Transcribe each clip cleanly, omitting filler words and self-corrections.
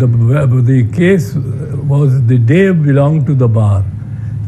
the case was the day belonged to the bar।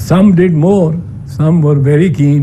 some did more, some were very keen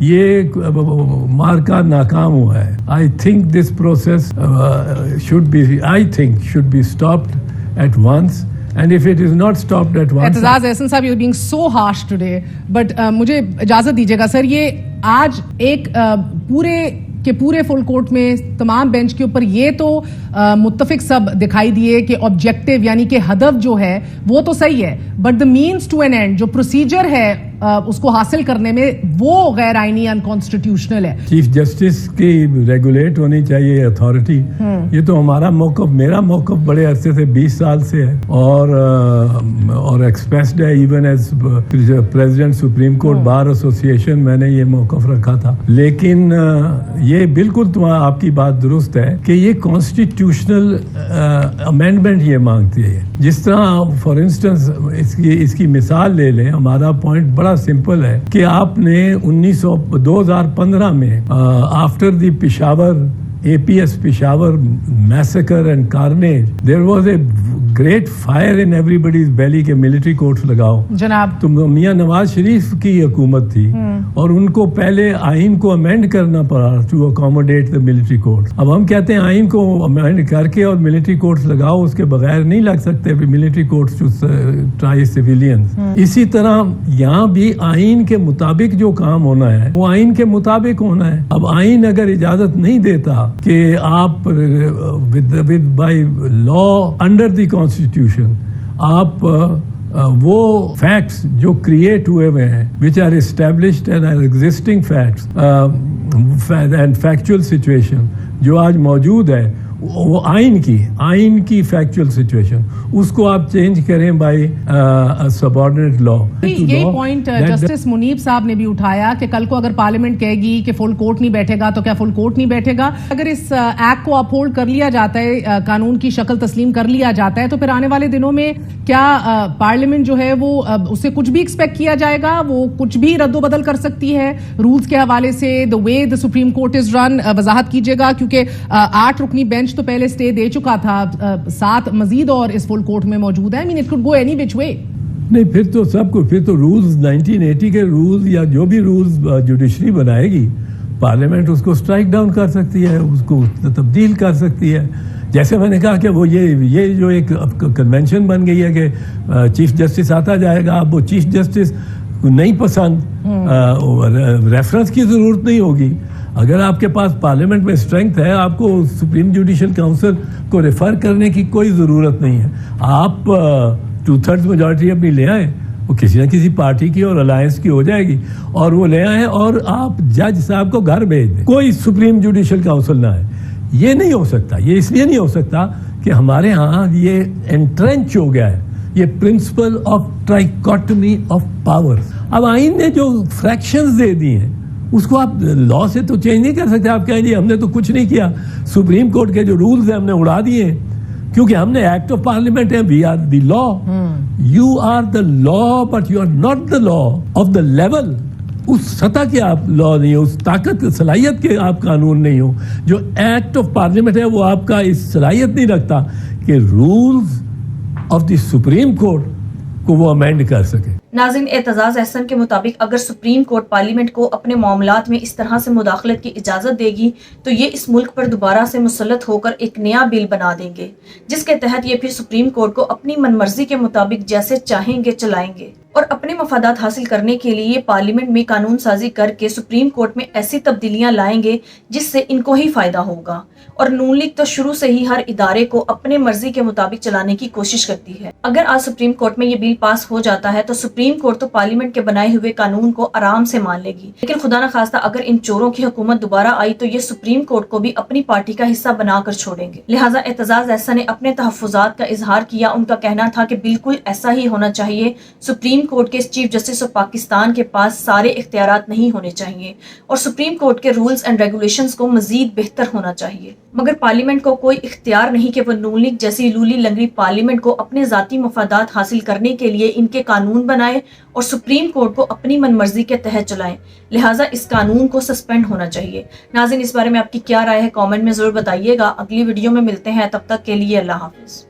یہ مارکا ناکام ہوا ہے. I think this process should be stopped at once. And if it is not stopped at once. Aitzaz Ahsan صاحب, you're being so harsh today. But مجھے اجازت دیجیے گا سر, یہ آج ایک پورے فل کورٹ میں تمام بینچ کے اوپر یہ تو متفق سب دکھائی دیے کہ آبجیکٹو یعنی کہ ہدف جو ہے وہ تو صحیح ہے, but the means to an end جو پروسیجر ہے اس کو حاصل کرنے میں وہ غیر آئینی انکانسٹیٹیوشنل ہے. چیف جسٹس کی ریگولیٹ ہونی چاہیے اتھارٹی. یہ تو ہمارا موقف, میرا موقف بڑے عرصے سے 20 سال سے ہے, اور ایکسپریسڈ ہے even as president supreme court bar association, میں نے یہ موقف رکھا تھا. لیکن یہ بالکل آپ کی بات درست ہے کہ یہ کانسٹیٹیوشنل امینڈمنٹ یہ مانگتی ہے. جس طرح فار انسٹنس اس کی مثال لے لیں, ہمارا پوائنٹ بڑا سمپل ہے کہ آپ نے 2015 میں after the Peshawar APS Peshawar massacre and carnage, there was a great fire in everybody's belly کہ military courts لگاؤ. جناب تو میاں نواز شریف کی حکومت تھی اور ان کو پہلے آئین کو امینڈ کرنا پڑا to accommodate the military courts. اب ہم کہتے ہیں آئین کو امینڈ کر کے اور military courts لگاؤ, اس کے بغیر نہیں لگ سکتے military courts to try civilians. اسی طرح یہاں بھی آئین کے مطابق جو کام ہونا ہے وہ آئین کے مطابق ہونا ہے. اب آئین اگر اجازت نہیں دیتا کہ آپ by law under the constitution آپ وہ فیکٹس جو کریٹ ہوئے ہوئے ہیں which are established and are existing facts and factual situation جو آج موجود ہے, وہ آئین کی فیکچوئل سچویشن, اس کو آپ چینج کریں بائی سبارڈینیٹ لا. یہی پوائنٹ جسٹس منیب صاحب نے بھی اٹھایا کہ کل کو اگر پارلیمنٹ کہے گی کہ فل کورٹ نہیں بیٹھے گا تو کیا فل کورٹ نہیں بیٹھے گا؟ اگر اس ایکٹ کو اپہولڈ کر لیا جاتا ہے, قانون کی شکل تسلیم کر لیا جاتا ہے, تو پھر آنے والے دنوں میں کیا پارلیمنٹ جو ہے وہ اس سے کچھ بھی ایکسپیکٹ کیا جائے گا؟ وہ کچھ بھی رد و بدل کر سکتی ہے رولز کے حوالے سے, دا وے دا سپریم کورٹ از رن؟ وضاحت کیجیے گا, کیونکہ 8 رکنی بینچ تو پہلے سٹے دے چکا تھا, 7 مزید اور اس فل کورٹ میں موجود ہے. I mean it could go any which way. نہیں, پھر تو رولز 1980 کے رولز یا جو بھی رولز جوڈیشری بنائے گی, پارلیمنٹ اس کو اسٹرائک ڈاؤن کر سکتی ہے, اس کو تبدیل کر سکتی ہے. جیسے میں نے کہا کہ وہ یہ جو ایک کنونشن بن گئی ہے کہ چیف جسٹس آتا جائے گا, اب وہ چیف جسٹس نہیں پسند, ریفرنس کی ضرورت نہیں ہوگی. اگر آپ کے پاس پارلیمنٹ میں اسٹرینتھ ہے, آپ کو سپریم جوڈیشل کاؤنسل کو ریفر کرنے کی کوئی ضرورت نہیں ہے. آپ 2/3 میجورٹی اپنی لے آئیں, وہ کسی نہ کسی پارٹی کی اور الائنس کی ہو جائے گی, اور وہ لے آئیں اور آپ جج صاحب کو گھر بھیج دیں, کوئی سپریم جوڈیشل کاؤنسل نہ ہے. یہ نہیں ہو سکتا. یہ اس لیے نہیں ہو سکتا کہ ہمارے ہاں یہ انٹرنچ ہو گیا ہے یہ پرنسپل آف ٹرائیکاٹمی آف پاور. اب آئین نے جو فریکشنز دے دی ہیں اس کو آپ لا سے تو چینج نہیں کر سکتے. آپ کہیں جی ہم نے تو کچھ نہیں کیا, سپریم کورٹ کے جو رولز ہیں ہم نے اڑا دیے ہیں کیونکہ ہم نے ایکٹ آف پارلیمنٹ ہے, we are the law. You are the law but you are not the law of the level. اس سطح کے آپ لا نہیں ہو, اس طاقت صلاحیت کے آپ قانون نہیں ہو. جو ایکٹ آف پارلیمنٹ ہے وہ آپ کا اس صلاحیت نہیں رکھتا کہ rules of the supreme court کو وہ امینڈ کر سکے. ناظرین, اعتزاز احسن کے مطابق اگر سپریم کورٹ پارلیمنٹ کو اپنے معاملات میں اس طرح سے مداخلت کی اجازت دے گی تو یہ اس ملک پر دوبارہ سے مسلط ہو کر ایک نیا بل بنا دیں گے, جس کے تحت یہ پھر سپریم کورٹ کو اپنی من مرضی کے مطابق جیسے چاہیں گے چلائیں گے, اور اپنے مفادات حاصل کرنے کے لیے پارلیمنٹ میں قانون سازی کر کے سپریم کورٹ میں ایسی تبدیلیاں لائیں گے جس سے ان کو ہی فائدہ ہوگا. اور نون لیگ تو شروع سے ہی ہر ادارے کو اپنے مرضی کے مطابق چلانے کی کوشش کرتی ہے. اگر آج سپریم کورٹ میں یہ بل پاس ہو جاتا ہے تو سپریم کورٹ تو پارلیمنٹ کے بنائے ہوئے قانون کو آرام سے مان لے گی, لیکن خدا نہ خواستہ اگر ان چوروں کی حکومت دوبارہ آئی تو یہ سپریم کورٹ کو بھی اپنی پارٹی کا حصہ بنا کر چھوڑیں گے. لہٰذا اعتزاز احسن نے اپنے تحفظات کا اظہار کیا. ان کا کہنا تھا کہ بالکل ایسا ہی ہونا چاہیے. سپریم کورٹ کے چیف جسٹس آف پاکستان کے پاس سارے اختیارات نہیں ہونے چاہیے اور سپریم کورٹ کے رولز اینڈ ریگولیشنز کو مزید بہتر ہونا چاہیے. مگر پارلیمنٹ کو کوئی اختیار نہیں کہ وہ نون لیگ جیسی لولی لنگڑی پارلیمنٹ کو اپنے ذاتی مفادات حاصل کرنے کے لیے ان کے قانون بنائے اور سپریم کورٹ کو اپنی من مرضی کے تحت چلائیں. لہٰذا اس قانون کو سسپینڈ ہونا چاہیے. ناظرین, اس بارے میں آپ کی کیا رائے ہے کامنٹ میں ضرور بتائیے گا. اگلی ویڈیو میں ملتے ہیں, تب تک کے لیے اللہ حافظ.